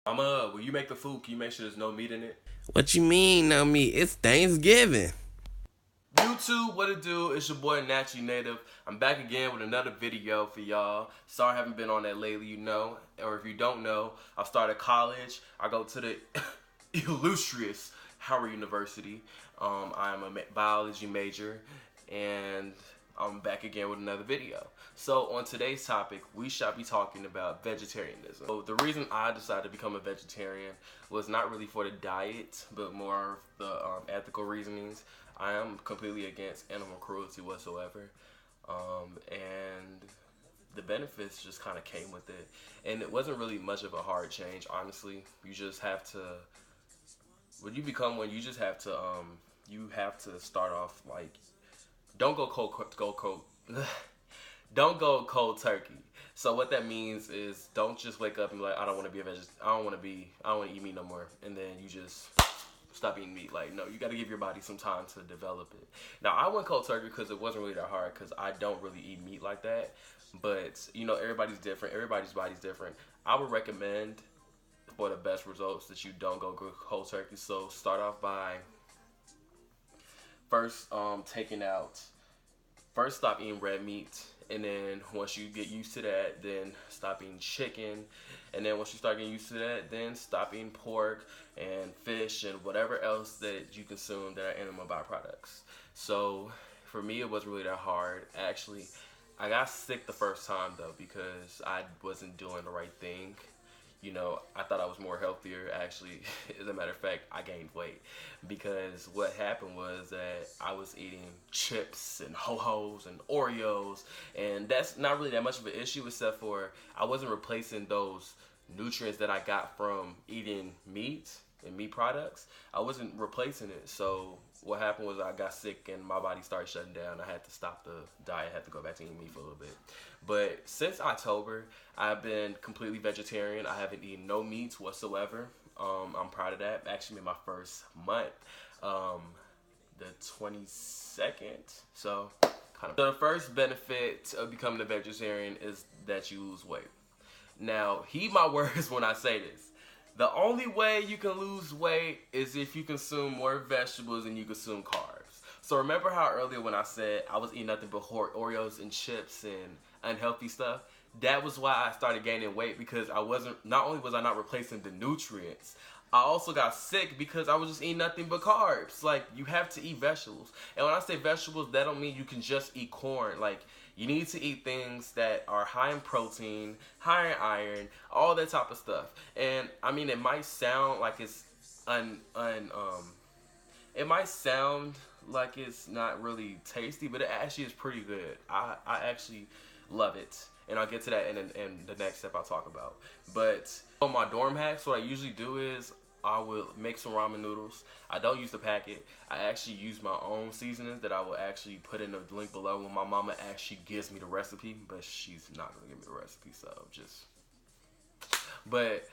Mama, when you make the food, can you make sure there's no meat in it? What you mean, no meat? It's Thanksgiving. YouTube, what it do? It's your boy Natchy Native. I'm back again with another video for y'all. Sorry I haven't been on that lately, or if you don't know, I started college. I go to the illustrious Howard University. I am a biology major, and I'm back again with another video. So on today's topic, we shall be talking about vegetarianism. So the reason I decided to become a vegetarian was not really for the diet, but more of the ethical reasonings. I am completely against animal cruelty whatsoever, and the benefits just kind of came with it. And it wasn't really much of a hard change, honestly. You just have to, when you become one, you have to start off like, don't go cold, don't go cold turkey. So what that means is don't just wake up and be like, I don't want to be a I don't want to eat meat no more, and then you just stop eating meat. Like, no, you got to give your body some time to develop it. Now, I went cold turkey because it wasn't really that hard because I don't really eat meat like that. But, everybody's different. Everybody's body's different. I would recommend for the best results that you don't go cold turkey. So start off by first stop eating red meat, and then once you get used to that, then stop eating chicken, and then once you start getting used to that, then stop eating pork and fish and whatever else that you consume that are animal byproducts. So for me, it wasn't really that hard. Actually, I got sick the first time though because I wasn't doing the right thing. I thought I was more healthier. Actually, as a matter of fact, I gained weight because what happened was that I was eating chips and Ho-Hos and Oreos, and that's not really that much of an issue except for I wasn't replacing those nutrients that I got from eating meat and meat products. I wasn't replacing it. So what happened was I got sick and my body started shutting down. I had to stop the diet. I had to go back to eating meat for a little bit. But since October, I've been completely vegetarian. I haven't eaten no meats whatsoever. I'm proud of that. Actually made my first month, the 22nd. So the first benefit of becoming a vegetarian is that you lose weight. Now, heed my words when I say this. The only way you can lose weight is if you consume more vegetables and you consume carbs. So remember how earlier when I said I was eating nothing but Oreos and chips and unhealthy stuff? That was why I started gaining weight, because not only was I not replacing the nutrients, I also got sick because I was just eating nothing but carbs. Like, you have to eat vegetables. And when I say vegetables, that don't mean you can just eat corn. Like, you need to eat things that are high in protein, high in iron, all that type of stuff. And I mean, it might sound like it's it might sound like it's not really tasty, but it actually is pretty good. I actually love it, and I'll get to that in the next step I'll talk about. But on my dorm hacks, what I usually do is I will make some ramen noodles. I don't use the packet. I actually use my own seasonings that I will actually put in the link below when my mama actually gives me the recipe, but she's not gonna give me the recipe, so but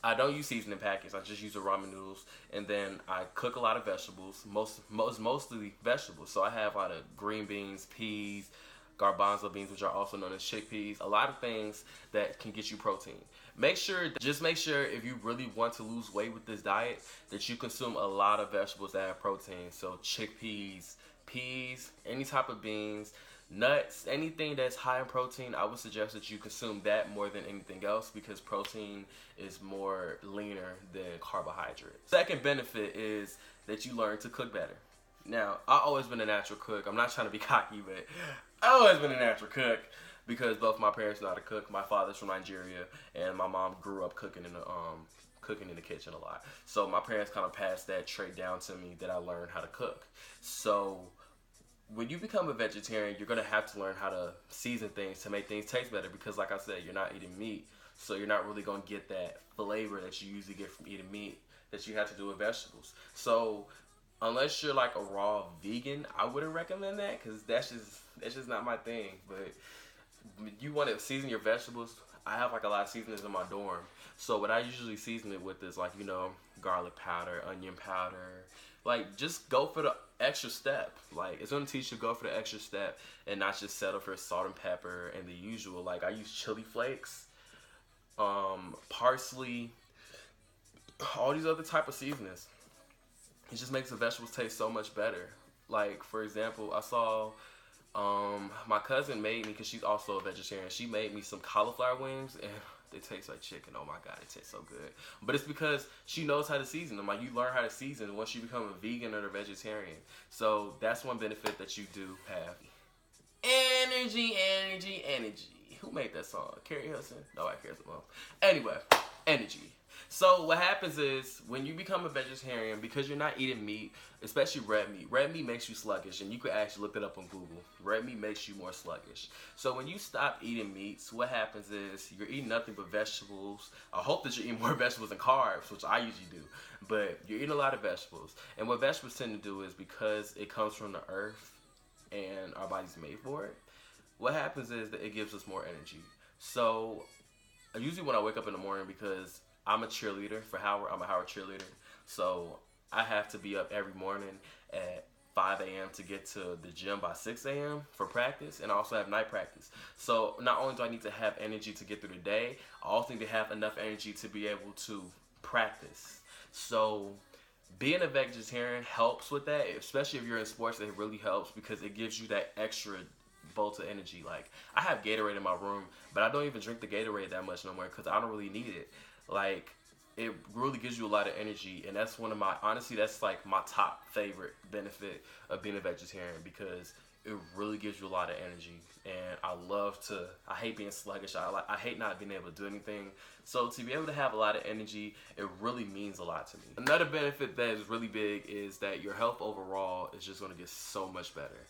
I don't use seasoning packets. I just use the ramen noodles, and then I cook a lot of vegetables, mostly vegetables. So I have a lot of green beans, peas, garbanzo beans, which are also known as chickpeas, a lot of things that can get you protein. Just make sure if you really want to lose weight with this diet that you consume a lot of vegetables that have protein. So chickpeas, peas, any type of beans, nuts, anything that's high in protein, I would suggest that you consume that more than anything else because protein is more leaner than carbohydrates. Second benefit is that you learn to cook better. Now, I've always been a natural cook. I'm not trying to be cocky, but I've always been a natural cook because both my parents know how to cook. My father's from Nigeria, and my mom grew up cooking in the kitchen a lot. So my parents kind of passed that trait down to me that I learned how to cook. So when you become a vegetarian, you're going to have to learn how to season things to make things taste better because, like I said, you're not eating meat. So you're not really going to get that flavor that you usually get from eating meat that you have to do with vegetables. So unless you're like a raw vegan, I wouldn't recommend that because that's just not my thing. But you want to season your vegetables. I have like a lot of seasonings in my dorm. So what I usually season it with is like, garlic powder, onion powder. Like, just go for the extra step. Like, it's gonna teach you to go for the extra step and not just settle for salt and pepper and the usual. Like, I use chili flakes, parsley, all these other type of seasonings. It just makes the vegetables taste so much better. Like, for example, I saw my cousin made me, because she's also a vegetarian, she made me some cauliflower wings, and they taste like chicken. Oh my god, it tastes so good. But it's because she knows how to season them. Like, you learn how to season once you become a vegan or a vegetarian. So that's one benefit that you do have. Energy, energy, energy. Who made that song? Carrie Hilson? Nobody cares about. Anyway, energy. So what happens is, when you become a vegetarian, because you're not eating meat, especially red meat makes you sluggish, and you could actually look it up on Google. Red meat makes you more sluggish. So when you stop eating meats, what happens is you're eating nothing but vegetables. I hope that you're eating more vegetables than carbs, which I usually do, but you're eating a lot of vegetables. And what vegetables tend to do is, because it comes from the earth and our body's made for it, what happens is that it gives us more energy. So usually when I wake up in the morning, because I'm a cheerleader for Howard. I'm a Howard cheerleader. So I have to be up every morning at 5 a.m. to get to the gym by 6 a.m. for practice, and I also have night practice. So not only do I need to have energy to get through the day, I also need to have enough energy to be able to practice. So being a vegetarian helps with that, especially if you're in sports. It really helps because it gives you that extra bolt of energy. Like, I have Gatorade in my room, but I don't even drink the Gatorade that much no more because I don't really need it. Like, it really gives you a lot of energy, and that's one of my, honestly, that's like my top favorite benefit of being a vegetarian, because it really gives you a lot of energy. And I hate being sluggish. I hate not being able to do anything. So to be able to have a lot of energy, it really means a lot to me. Another benefit that is really big is that your health overall is just going to get so much better.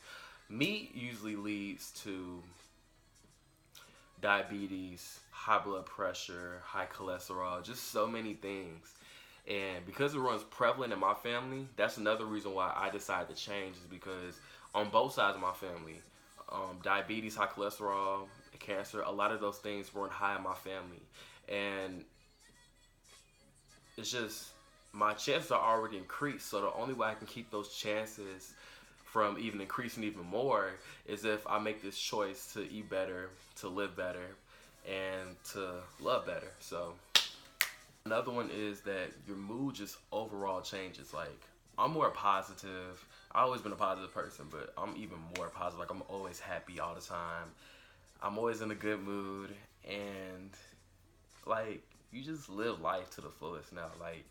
Meat usually leads to diabetes, high blood pressure, high cholesterol, just so many things. And because it runs prevalent in my family, that's another reason why I decided to change, is because on both sides of my family, diabetes, high cholesterol, cancer, a lot of those things run high in my family. And it's just, my chances are already increased. So the only way I can keep those chances from even increasing even more is if I make this choice to eat better, to live better, and to love better. So another one is that your mood just overall changes. Like, I'm more positive. I've always been a positive person, but I'm even more positive. Like, I'm always happy all the time. I'm always in a good mood, and like, you just live life to the fullest now. Like,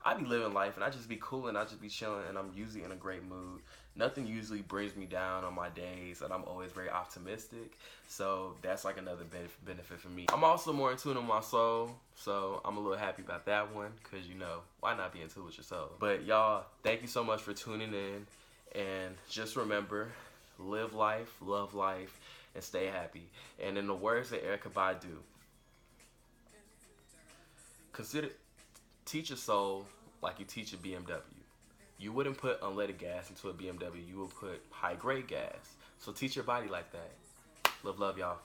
I be living life, and I just be cool, and I just be chilling, and I'm usually in a great mood. Nothing usually brings me down on my days, and I'm always very optimistic. So that's like another benefit for me. I'm also more in tune with my soul, so I'm a little happy about that one, because, you know, why not be in tune with your soul? But y'all, thank you so much for tuning in, and just remember, live life, love life, and stay happy. And in the words of Erykah Badu, teach your soul like you teach a BMW. You wouldn't put unleaded gas into a BMW. You would put high-grade gas. So teach your body like that. Love, y'all.